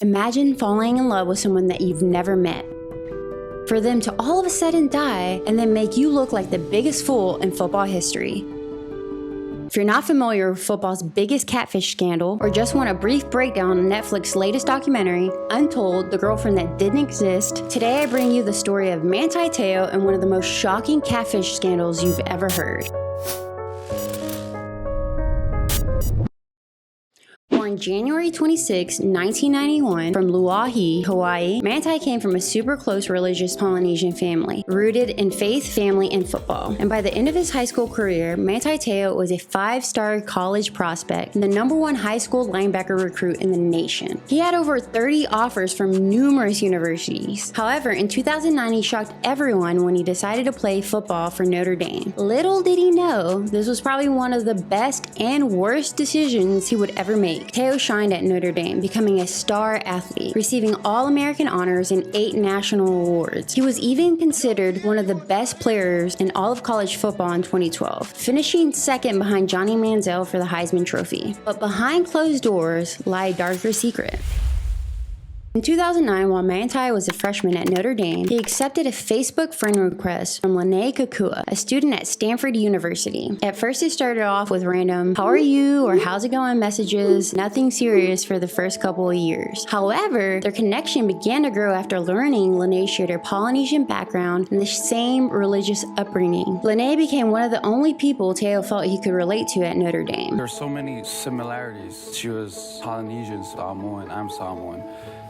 Imagine falling in love with someone that you've never met. For them to all of a sudden die and then make you look like the biggest fool in football history. If you're not familiar with football's biggest catfish scandal, or just want a brief breakdown on Netflix's latest documentary, Untold, The Girlfriend That Didn't Exist, today I bring you the story of Manti and one of the most shocking catfish scandals you've ever heard. Born January 26, 1991, from Luahi, Hawaii, Manti came from a super close religious Polynesian family, rooted in faith, family, and football. And by the end of his high school career, Manti was a 5-star college prospect and the #1 high school linebacker recruit in the nation. He had over 30 offers from numerous universities. However, in 2009, he shocked everyone when he decided to play football for Notre Dame. Little did he know, this was probably one of the best and worst decisions he would ever make. Teo shined at Notre Dame, becoming a star athlete, receiving All-American honors and 8 national awards. He was even considered one of the best players in all of college football in 2012, finishing second behind Johnny Manziel for the Heisman Trophy. But behind closed doors lie a darker secret. In 2009, while Manti was a freshman at Notre Dame, he accepted a Facebook friend request from Lene Kakua, a student at Stanford University. At first, it started off with random, "How are you?" or "How's it going?" messages, nothing serious for the first couple of years. However, their connection began to grow after learning Lene shared her Polynesian background and the same religious upbringing. Lene became one of the only people Teo felt he could relate to at Notre Dame. There are so many similarities. She was Polynesian, Samoan, I'm Samoan.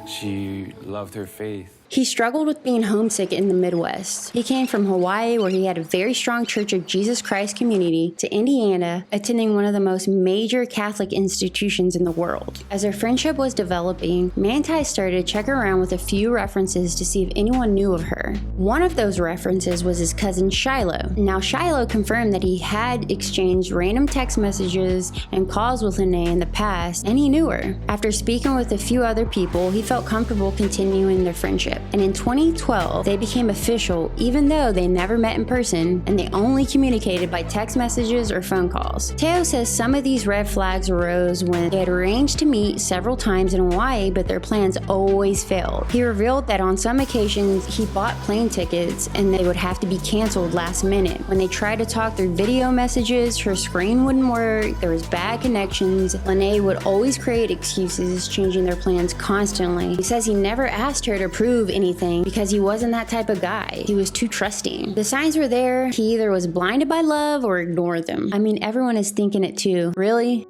She loved her faith. He struggled with being homesick in the Midwest. He came from Hawaii, where he had a very strong Church of Jesus Christ community, to Indiana, attending one of the most major Catholic institutions in the world. As their friendship was developing, Manti started to check around with a few references to see if anyone knew of her. One of those references was his cousin Shiloh. Now, Shiloh confirmed that he had exchanged random text messages and calls with Lene in the past, and he knew her. After speaking with a few other people, he felt comfortable continuing their friendship. And in 2012, they became official even though they never met in person and they only communicated by text messages or phone calls. Teo says some of these red flags arose when they had arranged to meet several times in Hawaii, but their plans always failed. He revealed that on some occasions, he bought plane tickets and they would have to be canceled last minute. When they tried to talk through video messages, her screen wouldn't work, there was bad connections. Lene would always create excuses, changing their plans constantly. He says he never asked her to prove anything because he wasn't that type of guy. He was too trusting. The signs were there. He either was blinded by love or ignored them. I mean, everyone is thinking it too. Really?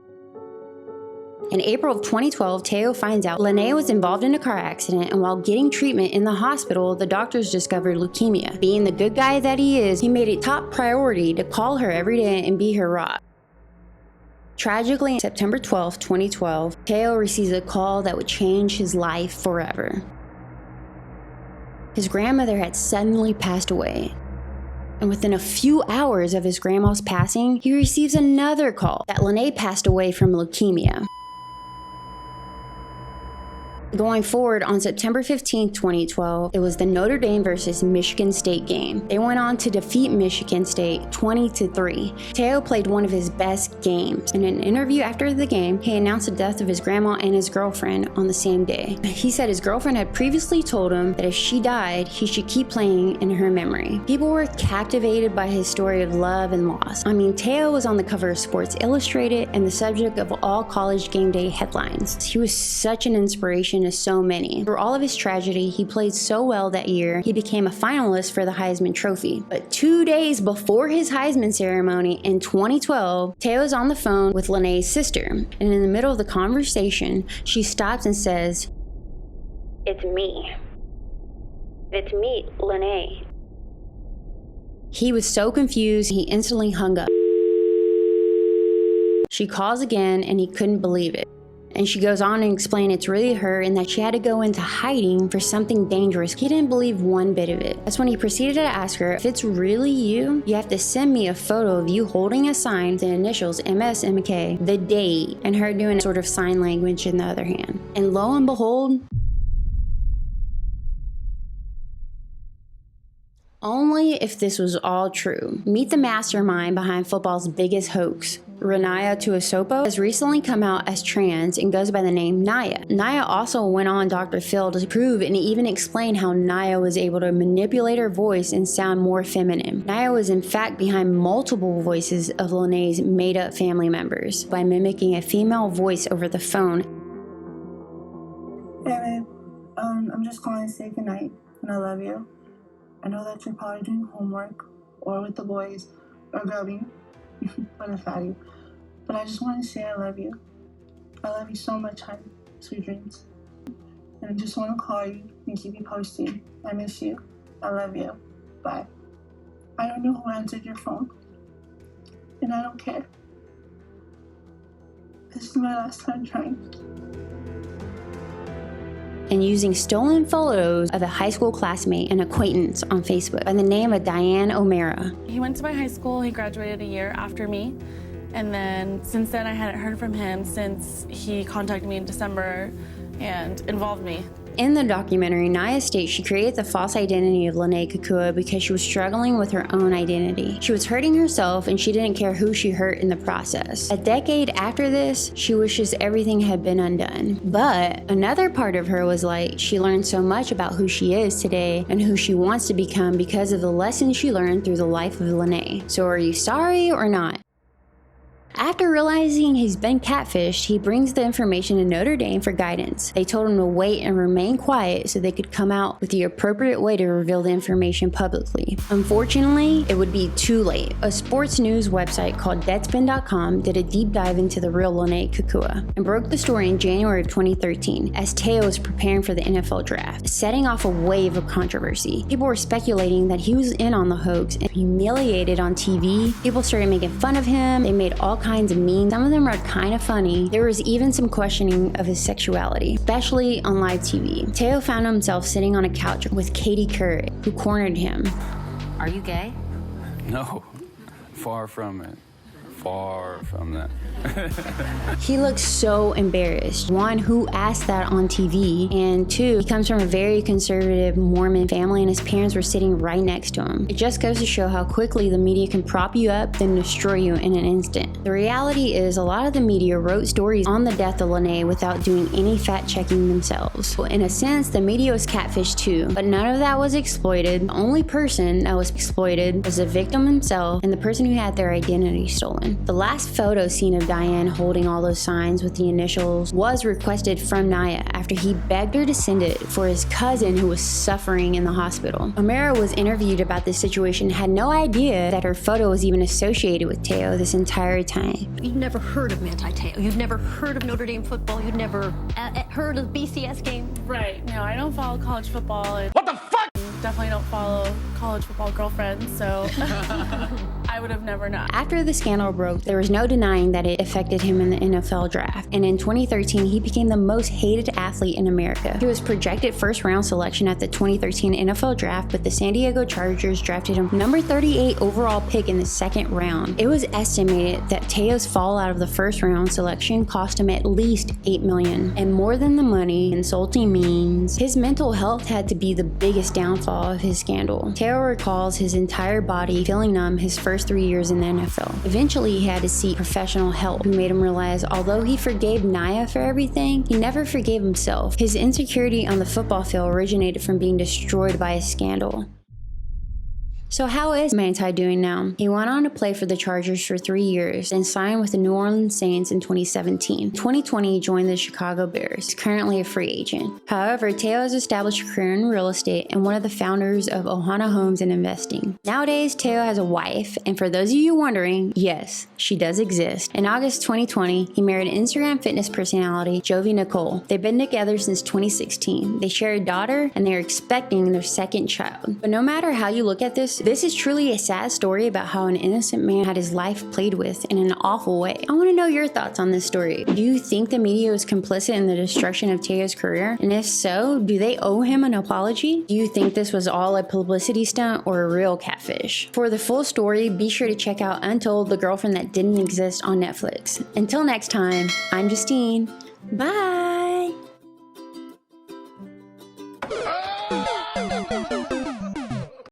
In April of 2012, Teo finds out Lene was involved in a car accident, and while getting treatment in the hospital, the doctors discovered leukemia. Being the good guy that he is, he made it top priority to call her every day and be her rock. Tragically, on September 12, 2012, Teo receives a call that would change his life forever. His grandmother had suddenly passed away. And within a few hours of his grandma's passing, he receives another call that Lene passed away from leukemia. Going forward, on September 15, 2012, it was the Notre Dame versus Michigan State game. They went on to defeat Michigan State 20-3. Teo played one of his best games. In an interview after the game, he announced the death of his grandma and his girlfriend on the same day. He said his girlfriend had previously told him that if she died, he should keep playing in her memory. People were captivated by his story of love and loss. I mean, Teo was on the cover of Sports Illustrated and the subject of all college game day headlines. He was such an inspiration to so many. Through all of his tragedy, he played so well that year, he became a finalist for the Heisman Trophy. But 2 days before his Heisman ceremony in 2012, Teo is on the phone with Lene's sister, and in the middle of the conversation, she stops and says, "It's me. It's me, Lene." He was so confused, he instantly hung up. She calls again, and he couldn't believe it. And she goes on and explains it's really her and that she had to go into hiding for something dangerous. He didn't believe one bit of it. That's when he proceeded to ask her, "If it's really you, you have to send me a photo of you holding a sign, the initials MSMK, the date," and her doing sort of sign language in the other hand. And lo and behold, only if this was all true. Meet the mastermind behind football's biggest hoax, Renaya Tuisopo, has recently come out as trans and goes by the name Naya. Naya also went on Dr. Phil to prove and even explain how Naya was able to manipulate her voice and sound more feminine. Naya was in fact behind multiple voices of Lene's made-up family members by mimicking a female voice over the phone. Hey babe, I'm just calling to say goodnight, and I love you. I know that you're probably doing homework, or with the boys, or grubbing, what a fatty. But I just want to say I love you. I love you so much, honey. Sweet dreams. And I just want to call you and keep you posted. I miss you. I love you. Bye. I don't know who answered your phone, and I don't care. This is my last time trying. And using stolen photos of a high school classmate and acquaintance on Facebook by the name of Diane O'Mara. He went to my high school, he graduated a year after me, and then since then I hadn't heard from him since he contacted me in December and involved me. In the documentary, Naya states she created the false identity of Lene Kukua because she was struggling with her own identity. She was hurting herself and she didn't care who she hurt in the process. A decade after this, she wishes everything had been undone. But another part of her was like, she learned so much about who she is today and who she wants to become because of the lessons she learned through the life of Lene. So are you sorry or not? After realizing he's been catfished, he brings the information to Notre Dame for guidance. They told him to wait and remain quiet so they could come out with the appropriate way to reveal the information publicly. Unfortunately, it would be too late. A sports news website called Deadspin.com did a deep dive into the real Lene Kukua and broke the story in January of 2013 as Teo was preparing for the NFL draft, setting off a wave of controversy. People were speculating that he was in on the hoax and humiliated on TV. People started making fun of him. They made all kinds of memes. Some of them are kind of funny. There was even some questioning of his sexuality, especially on live TV. Teo found himself sitting on a couch with Katie Couric, who cornered him. Are you gay? No, far from it. Far from that. He looks so embarrassed. One, who asked that on TV? And two, he comes from a very conservative Mormon family and his parents were sitting right next to him. It just goes to show how quickly the media can prop you up then destroy you in an instant. The reality is a lot of the media wrote stories on the death of Lene without doing any fact checking themselves. So in a sense, the media was catfished too, but none of that was exploited. The only person that was exploited was the victim himself and the person who had their identity stolen. The last photo seen of Diane holding all those signs with the initials was requested from Naya after he begged her to send it for his cousin who was suffering in the hospital. O'Mara was interviewed about this situation and had no idea that her photo was even associated with Teo this entire time. You've never heard of Manti Teo. You've never heard of Notre Dame football. You've never heard of BCS game. Right. No, I don't follow college football. What the fuck? Definitely don't follow college football girlfriends, so I would have never known. After the scandal broke, there was no denying that it affected him in the NFL draft. And in 2013, he became the most hated athlete in America. He was projected first-round selection at the 2013 NFL draft, but the San Diego Chargers drafted him number 38 overall pick in the second round. It was estimated that Teo's fall out of the first-round selection cost him at least $8 million. And more than the money, insulting memes, his mental health had to be the biggest downfall of his scandal. Teo recalls his entire body feeling numb his first 3 years in the NFL. Eventually, he had to seek professional help, who made him realize although he forgave Naya for everything, he never forgave himself. His insecurity on the football field originated from being destroyed by a scandal. So how is Manti doing now? He went on to play for the Chargers for 3 years and signed with the New Orleans Saints in 2017. In 2020, he joined the Chicago Bears. He's currently a free agent. However, Teo has established a career in real estate and one of the founders of Ohana Homes and Investing. Nowadays, Teo has a wife, and for those of you wondering, yes, she does exist. In August 2020, he married Instagram fitness personality Jovi Nicole. They've been together since 2016. They share a daughter, and they're expecting their second child. But no matter how you look at this is truly a sad story about how an innocent man had his life played with in an awful way. I want to know your thoughts on this story. Do you think the media was complicit in the destruction of Teo's career? And if so, do they owe him an apology? Do you think this was all a publicity stunt or a real catfish? For the full story, be sure to check out Untold, the girlfriend that didn't exist on Netflix. Until next time, I'm Justine. Bye!